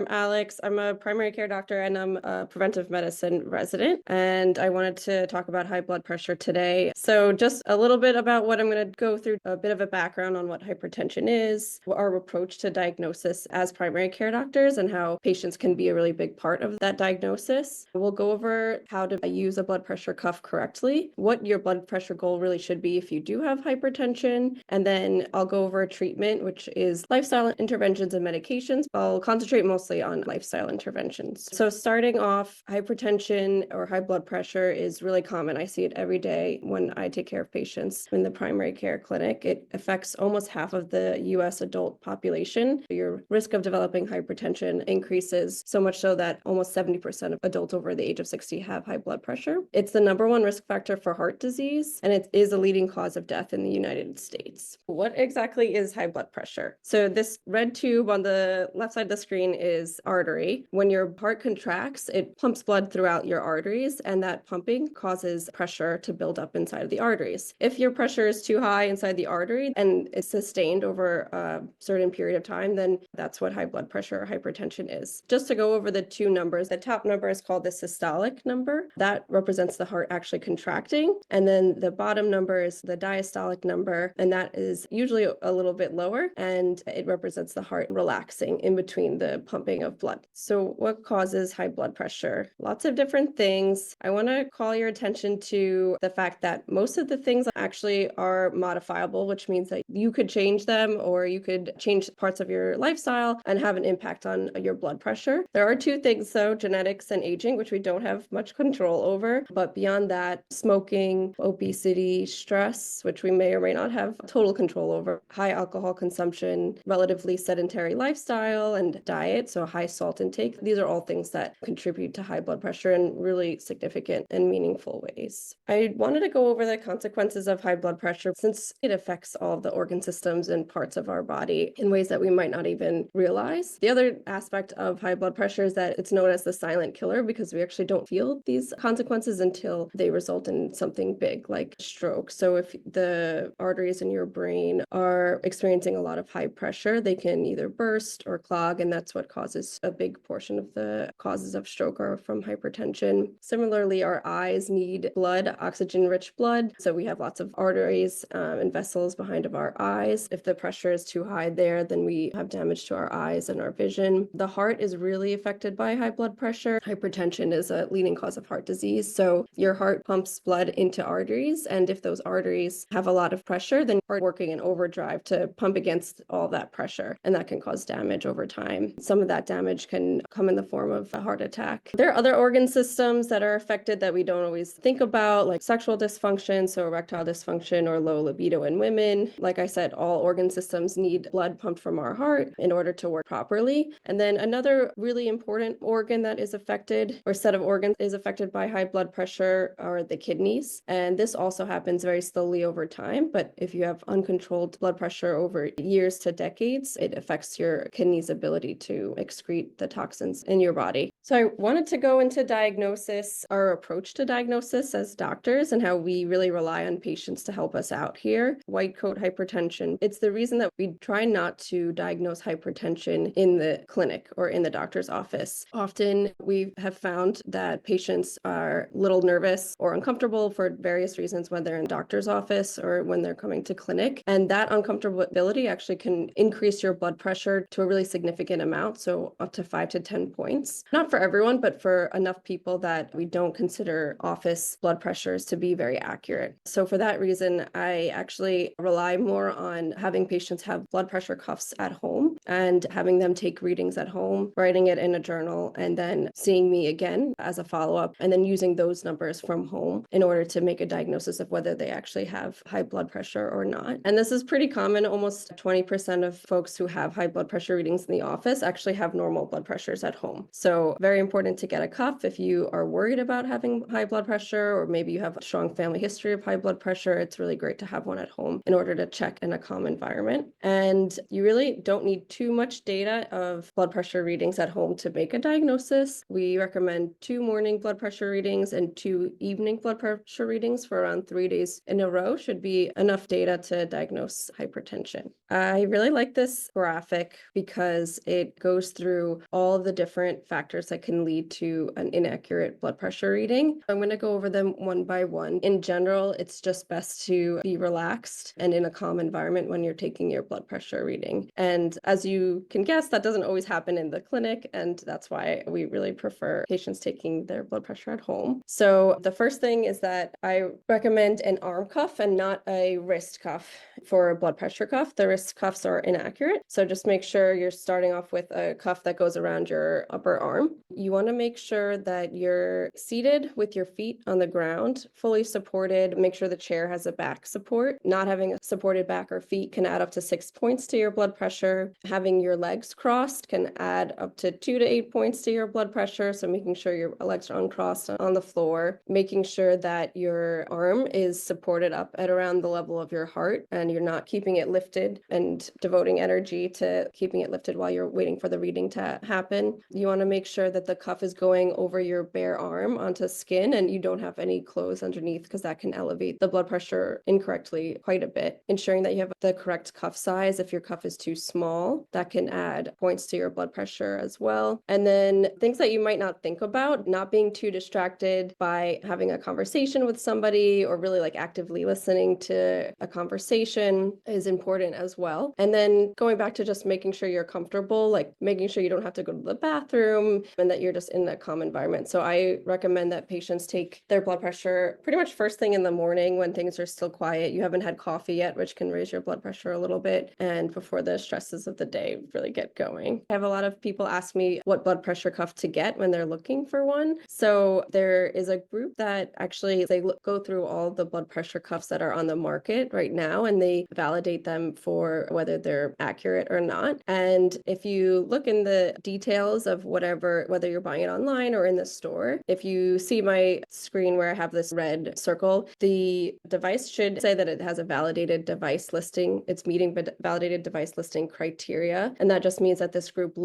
I'm Alex. I'm a primary care doctor and I'm a preventive medicine resident. And I wanted to talk about high blood pressure today. So just a little bit about what I'm going to go through, a bit of a background on what hypertension is, our approach to diagnosis as primary care doctors, and how patients can be a really big part of that diagnosis. We'll go over how to use a blood pressure cuff correctly, what your blood pressure goal really should be if you do have hypertension, and then I'll go over treatment, which is lifestyle interventions and medications. I'll concentrate mostly on lifestyle interventions. So starting off, hypertension or high blood pressure is really common. I see it every day when I take care of patients in the primary care clinic. It affects almost half of the US adult population. Your risk of developing hypertension increases so much so that almost 70% of adults over the age of 60 have high blood pressure. It's the number one risk factor for heart disease, and it is a leading cause of death in the United States. What exactly is high blood pressure? So this red tube on the left side of the screen is artery. When your heart contracts, it pumps blood throughout your arteries, and that pumping causes pressure to build up inside of the arteries. If your pressure is too high inside the artery and it's sustained over a certain period of time, then that's what high blood pressure or hypertension is. Just to go over the two numbers, the top number is called the systolic number. That represents the heart actually contracting. And then the bottom number is the diastolic number, and that is usually a little bit lower, and it represents the heart relaxing in between the pumping of blood. So what causes high blood pressure? Lots of different things. I want to call your attention to the fact that most of the things actually are modifiable, which means that you could change them or you could change parts of your lifestyle and have an impact on your blood pressure. There are two things though, genetics and aging, which we don't have much control over. But beyond that, smoking, obesity, stress, which we may or may not have total control over, high alcohol consumption, relatively sedentary lifestyle and diet, so high salt intake. These are all things that contribute to high blood pressure in really significant and meaningful ways. I wanted to go over the consequences of high blood pressure since it affects all of the organ systems and parts of our body in ways that we might not even realize. The other aspect of high blood pressure is that it's known as the silent killer because we actually don't feel these consequences until they result in something big like stroke. So if the arteries in your brain are experiencing a lot of high pressure, they can either burst or clog, and that's what causes a big portion of the causes of stroke or from hypertension. Similarly, our eyes need blood, oxygen-rich blood. So we have lots of arteries and vessels behind of our eyes. If the pressure is too high there, then we have damage to our eyes and our vision. The heart is really affected by high blood pressure. Hypertension is a leading cause of heart disease. So your heart pumps blood into arteries, and if those arteries have a lot of pressure, then you're working in overdrive to pump against all that pressure, and that can cause damage over time. Some of that damage can come in the form of a heart attack. There are other organ systems that are affected that we don't always think about, like sexual dysfunction, so erectile dysfunction or low libido in women. Like I said, all organ systems need blood pumped from our heart in order to work properly. And then another really important organ that is affected, or set of organs is affected by high blood pressure, are the kidneys. And this also happens very slowly over time, but if you have uncontrolled blood pressure over years to decades, it affects your kidneys' ability to excrete the toxins in your body. So I wanted to go into diagnosis, our approach to diagnosis as doctors, and how we really rely on patients to help us out here. White coat hypertension. It's the reason that we try not to diagnose hypertension in the clinic or in the doctor's office. Often we have found that patients are a little nervous or uncomfortable for various reasons when they're in doctor's office or when they're coming to clinic. And that uncomfortability actually can increase your blood pressure to a really significant amount, so up to 5 to 10 points. Not for everyone, but for enough people that we don't consider office blood pressures to be very accurate. So for that reason, I actually rely more on having patients have blood pressure cuffs at home and having them take readings at home, writing it in a journal, and then seeing me again as a follow-up, and then using those numbers from home in order to make a diagnosis of whether they actually have high blood pressure or not. And this is pretty common. Almost 20% of folks who have high blood pressure readings in the office actually have normal blood pressures at home. So very important to get a cuff if you are worried about having high blood pressure, or maybe you have a strong family history of high blood pressure. It's really great to have one at home in order to check in a calm environment. And you really don't need too too much data of blood pressure readings at home to make a diagnosis. We recommend 2 morning blood pressure readings and 2 evening blood pressure readings for around 3 days in a row should be enough data to diagnose hypertension. I really like this graphic because it goes through all the different factors that can lead to an inaccurate blood pressure reading. I'm going to go over them one by one. In general, it's just best to be relaxed and in a calm environment when you're taking your blood pressure reading. And as you can guess, that doesn't always happen in the clinic, and that's why we really prefer patients taking their blood pressure at home. So the first thing is that I recommend an arm cuff and not a wrist cuff for a blood pressure cuff. The wrist cuffs are inaccurate, so just make sure you're starting off with a cuff that goes around your upper arm. You want to make sure that you're seated with your feet on the ground, fully supported. Make sure the chair has a back support. Not having a supported back or feet can add up to 6 points to your blood pressure. Having your legs crossed can add up to 2 to 8 points to your blood pressure. So making sure your legs are uncrossed on the floor, making sure that your arm is supported up at around the level of your heart and you're not keeping it lifted and devoting energy to keeping it lifted while you're waiting for the reading to happen. You want to make sure that the cuff is going over your bare arm onto skin and you don't have any clothes underneath because that can elevate the blood pressure incorrectly quite a bit. Ensuring that you have the correct cuff size. If your cuff is too small, that can add points to your blood pressure as well. And then things that you might not think about, not being too distracted by having a conversation with somebody or really like actively listening to a conversation is important as well. And then going back to just making sure you're comfortable, like making sure you don't have to go to the bathroom and that you're just in a calm environment. So I recommend that patients take their blood pressure pretty much first thing in the morning when things are still quiet. You haven't had coffee yet, which can raise your blood pressure a little bit, and before the stresses of the day really get going. I have a lot of people ask me what blood pressure cuff to get when they're looking for one. So there is a group that actually go through all the blood pressure cuffs that are on the market right now, and they validate them for whether they're accurate or not. And if you look in the details of whether you're buying it online or in the store, if you see my screen where I have this red circle, the device should say that it has a validated device listing. It's meeting validated device listing criteria. And that just means that this group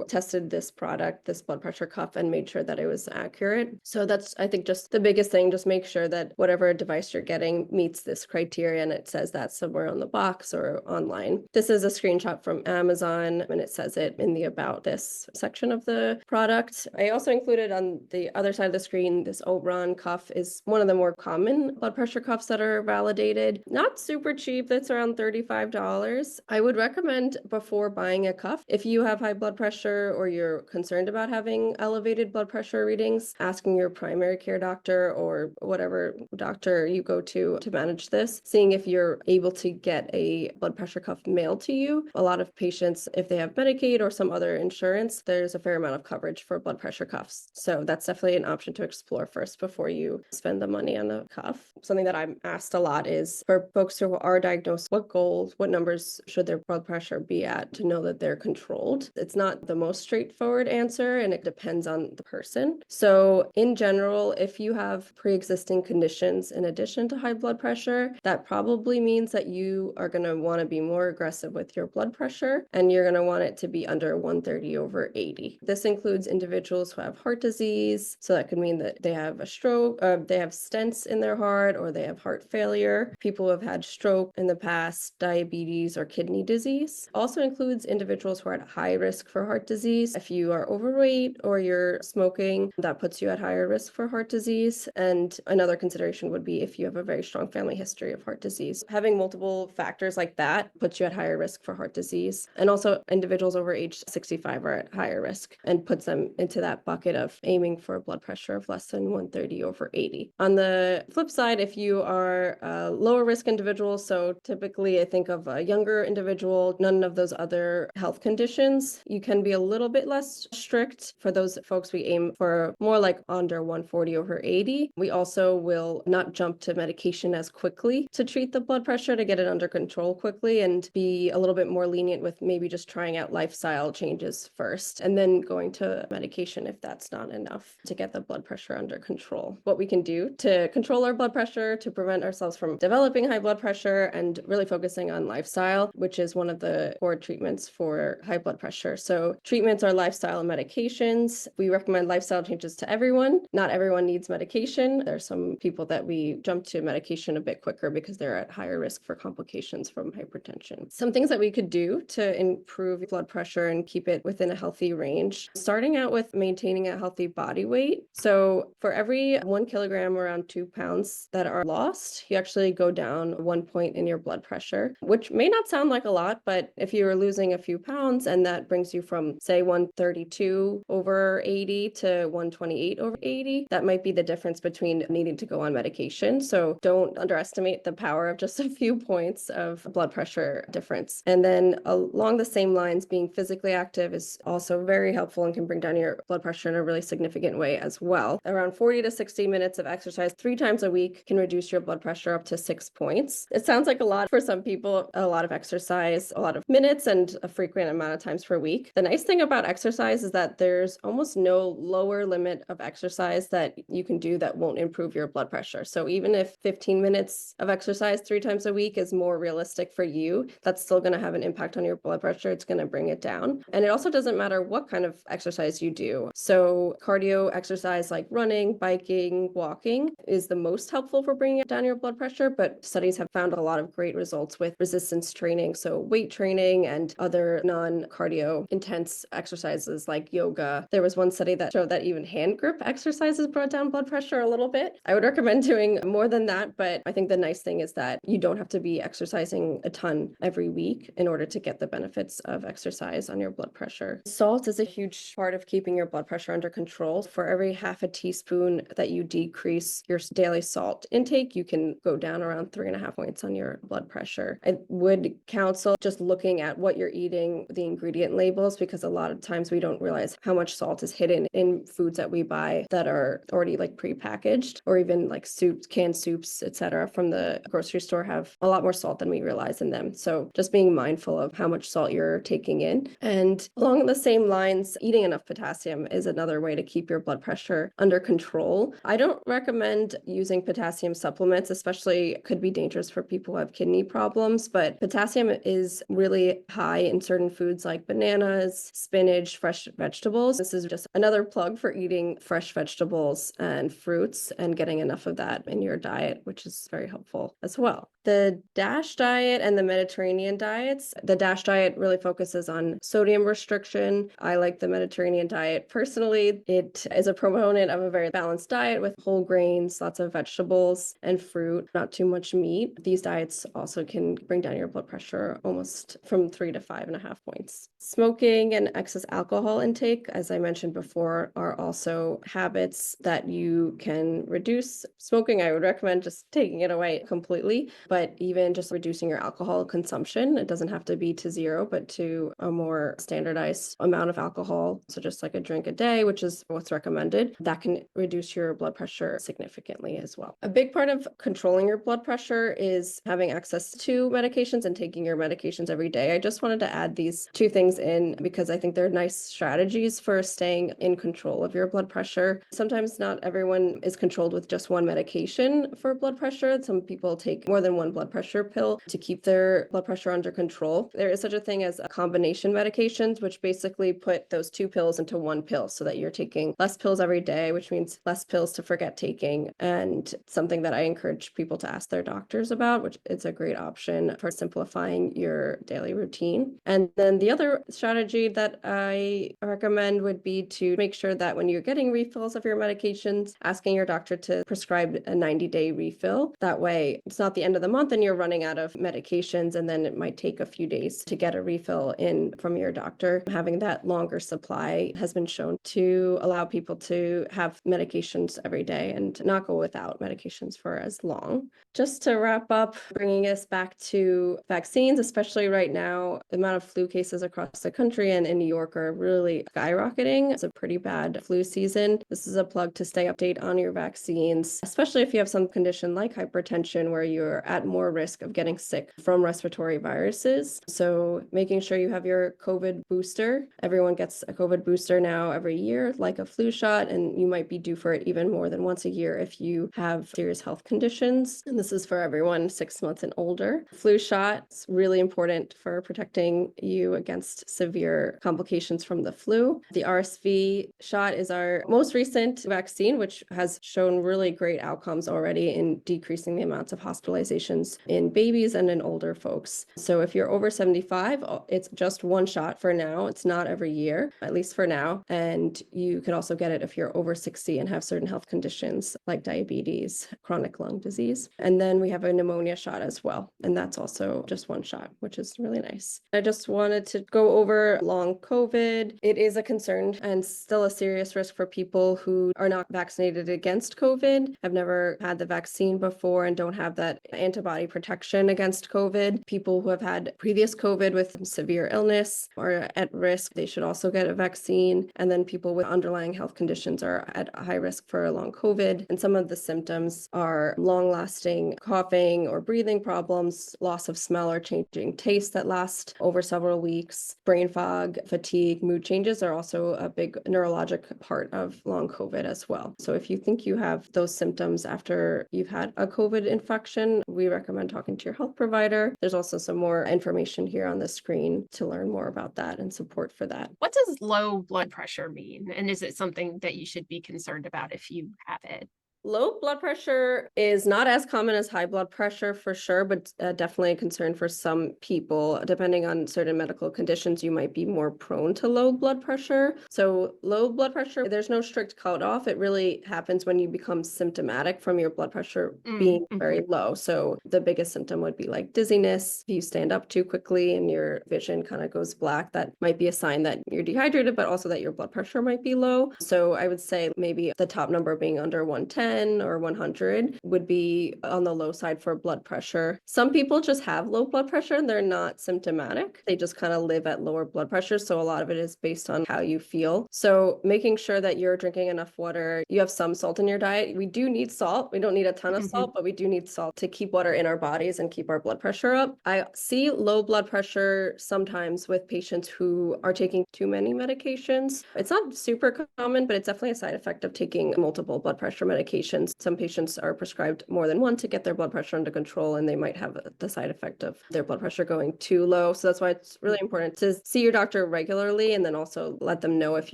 tested this product, this blood pressure cuff, and made sure that it was accurate. So that's, I think, just the biggest thing. Just make sure that whatever device you're getting meets this criteria, and it says that somewhere on the box or online. This is a screenshot from Amazon, and it says it in the About This section of the product. I also included on the other side of the screen, this Obron cuff is one of the more common blood pressure cuffs that are validated. Not super cheap, that's around $35. I would recommend before buying a cuff, if you have high blood pressure or you're concerned about having elevated blood pressure readings, asking your primary care doctor or whatever doctor you go to manage this, seeing if you're able to get a blood pressure cuff mailed to you. A lot of patients, if they have Medicaid or some other insurance, there's a fair amount of coverage for blood pressure cuffs. So that's definitely an option to explore first before you spend the money on the cuff. Something that I'm asked a lot is for folks who are diagnosed, what numbers should their blood pressure be at to know that they're controlled? It's not the most straightforward answer, and it depends on the person. So in general, if you have pre-existing conditions in addition to high blood pressure, that probably means that you are going to want to be more aggressive with your blood pressure, and you're going to want it to be under 130/80. This includes individuals who have heart disease. So that could mean that they have a stroke, they have stents in their heart, or they have heart failure. People who have had stroke in the past, diabetes, or kidney disease. Also includes individuals who are at high risk for heart disease. If you are overweight or you're smoking, that puts you at higher risk for heart disease. And another consideration would be if you have a very strong family history of heart disease. Having multiple factors like that puts you at higher risk for heart disease. And also individuals over age 65 are at higher risk and puts them into that bucket of aiming for a blood pressure of less than 130/80. On the flip side, if you are a lower risk individual, so typically I think of a younger individual, none of those other health conditions, you can be a little bit less strict. For those folks, we aim for more like under 140/80. We also will not jump to medication as quickly to treat the blood pressure to get it under control quickly, and be a little bit more lenient with maybe just trying out lifestyle changes first and then going to medication if that's not enough to get the blood pressure under control. What we can do to control our blood pressure, to prevent ourselves from developing high blood pressure, and really focusing on lifestyle, which is one of the core afford treatments for high blood pressure. So treatments are lifestyle and medications. We recommend lifestyle changes to everyone. Not everyone needs medication. There's some people that we jump to medication a bit quicker because they're at higher risk for complications from hypertension. Some things that we could do to improve blood pressure and keep it within a healthy range, starting out with maintaining a healthy body weight. So for every 1 kilogram, around 2 pounds that are lost, you actually go down 1 point in your blood pressure, which may not sound like a lot, but if you're losing a few pounds and that brings you from, say, 132 over 80 to 128 over 80, that might be the difference between needing to go on medication. So don't underestimate the power of just a few points of blood pressure difference. And then along the same lines, being physically active is also very helpful and can bring down your blood pressure in a really significant way as well. Around 40 to 60 minutes of exercise 3 times a week can reduce your blood pressure up to 6 points. It sounds like a lot for some people, a lot of exercise, a lot of minutes, and a frequent amount of times per week. The nice thing about exercise is that there's almost no lower limit of exercise that you can do that won't improve your blood pressure. So even if 15 minutes of exercise 3 times a week is more realistic for you, that's still going to have an impact on your blood pressure. It's going to bring it down. And it also doesn't matter what kind of exercise you do. So cardio exercise like running, biking, walking is the most helpful for bringing down your blood pressure, but studies have found a lot of great results with resistance training. So weight training and other non-cardio intense exercises like yoga. There was one study that showed that even hand grip exercises brought down blood pressure a little bit. I would recommend doing more than that, but I think the nice thing is that you don't have to be exercising a ton every week in order to get the benefits of exercise on your blood pressure. Salt is a huge part of keeping your blood pressure under control. For every half a teaspoon that you decrease your daily salt intake, you can go down around 3.5 points on your blood pressure. I would counsel just looking at what you're eating, the ingredient labels, because a lot of times we don't realize how much salt is hidden in foods that we buy that are already like prepackaged, or even like soups, canned soups, etc. from the grocery store have a lot more salt than we realize in them. So just being mindful of how much salt you're taking in. And along the same lines, eating enough potassium is another way to keep your blood pressure under control. I don't recommend using potassium supplements, especially could be dangerous for people who have kidney problems, but potassium is really high in certain foods like bananas, spinach, fresh vegetables. This is just another plug for eating fresh vegetables and fruits and getting enough of that in your diet, which is very helpful as well. The DASH diet and the Mediterranean diets, the DASH diet really focuses on sodium restriction. I like the Mediterranean diet personally. It is a proponent of a very balanced diet with whole grains, lots of vegetables and fruit, not too much meat. These diets also can bring down your blood pressure almost from 3 to 5.5 points. Smoking and excess alcohol intake, as I mentioned before, are also habits that you can reduce. Smoking, I would recommend just taking it away completely, but even just reducing your alcohol consumption. It doesn't have to be to 0, but to a more standardized amount of alcohol. So just like a drink a day, which is what's recommended, that can reduce your blood pressure significantly as well. A big part of controlling your blood pressure is having access to medications and taking your medications every day. I just wanted to add these 2 things in because I think they're nice strategies for staying in control of your blood pressure. Sometimes not everyone is controlled with just one medication for blood pressure. Some people take more than one blood pressure pill to keep their blood pressure under control. There is such a thing as combination medications, which basically put those 2 pills into 1 pill so that you're taking less pills every day, which means less pills to forget taking. And something that I encourage people to ask their doctors about, which is a great option for simplifying your daily routine. And then the other strategy that I recommend would be to make sure that when you're getting refills of your medications, asking your doctor to prescribe a 90-day refill. That way, it's not the end of the month and you're running out of medications, and then it might take a few days to get a refill in from your doctor. Having that longer supply has been shown to allow people to have medications every day and not go without medications for as long. Just to wrap up, bringing us back to vaccines, especially right now, the amount of flu cases across the country and in New York are really skyrocketing. It's a pretty bad flu season. This is a plug to stay updated on your vaccines, especially if you have some condition like hypertension where you're at at more risk of getting sick from respiratory viruses. So making sure you have your COVID booster. Everyone gets a COVID booster now every year, like a flu shot, and you might be due for it even more than once a year if you have serious health conditions. And this is for everyone 6 months and older. Flu shot is really important for protecting you against severe complications from the flu. The RSV shot is our most recent vaccine, which has shown really great outcomes already in decreasing the amounts of hospitalizations in babies and in older folks. So if you're over 75, it's just one shot for now. It's not every year, at least for now. And you can also get it if you're over 60 and have certain health conditions like diabetes, chronic lung disease. And then we have a pneumonia shot as well. And that's also just one shot, which is really nice. I just wanted to go over long COVID. It is a concern and still a serious risk for people who are not vaccinated against COVID, have never had the vaccine before and don't have that antibody protection against COVID. People who have had previous COVID with severe illness are at risk. They should also get a vaccine. And then people with underlying health conditions are at high risk for long COVID. And some of the symptoms are long-lasting coughing or breathing problems, loss of smell or changing taste that last over several weeks, brain fog, fatigue, mood changes are also a big neurologic part of long COVID as well. So if you think you have those symptoms after you've had a COVID infection, we recommend talking to your health provider. There's also some more information here on the screen to learn more about that and support for that. What does low blood pressure mean? And is it something that you should be concerned about if you have it? Low blood pressure is not as common as high blood pressure for sure, but definitely a concern for some people. Depending on certain medical conditions, you might be more prone to low blood pressure. So low blood pressure, there's no strict cutoff. It really happens when you become symptomatic from your blood pressure being very low. So the biggest symptom would be like dizziness. If you stand up too quickly and your vision kind of goes black, that might be a sign that you're dehydrated, but also that your blood pressure might be low. So I would say maybe the top number being under 110 or 100 would be on the low side for blood pressure. Some people just have low blood pressure and they're not symptomatic. They just kind of live at lower blood pressure. So a lot of it is based on how you feel. So making sure that you're drinking enough water, you have some salt in your diet. We do need salt. We don't need a ton of salt, but we do need salt to keep water in our bodies and keep our blood pressure up. I see low blood pressure sometimes with patients who are taking too many medications. It's not super common, but it's definitely a side effect of taking multiple blood pressure medications. Some patients are prescribed more than one to get their blood pressure under control, and they might have the side effect of their blood pressure going too low. So that's why it's really important to see your doctor regularly, and then also let them know if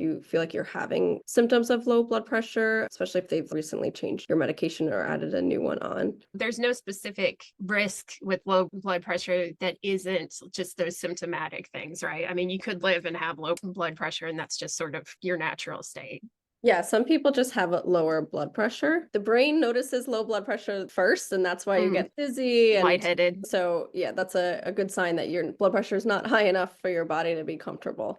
you feel like you're having symptoms of low blood pressure, especially if they've recently changed your medication or added a new one on. There's no specific risk with low blood pressure that isn't just those symptomatic things, right? I mean, you could live and have low blood pressure, and that's just sort of your natural state. Yeah, some people just have a lower blood pressure. The brain notices low blood pressure first, and that's why you get dizzy and lightheaded. So yeah, that's a good sign that your blood pressure is not high enough for your body to be comfortable.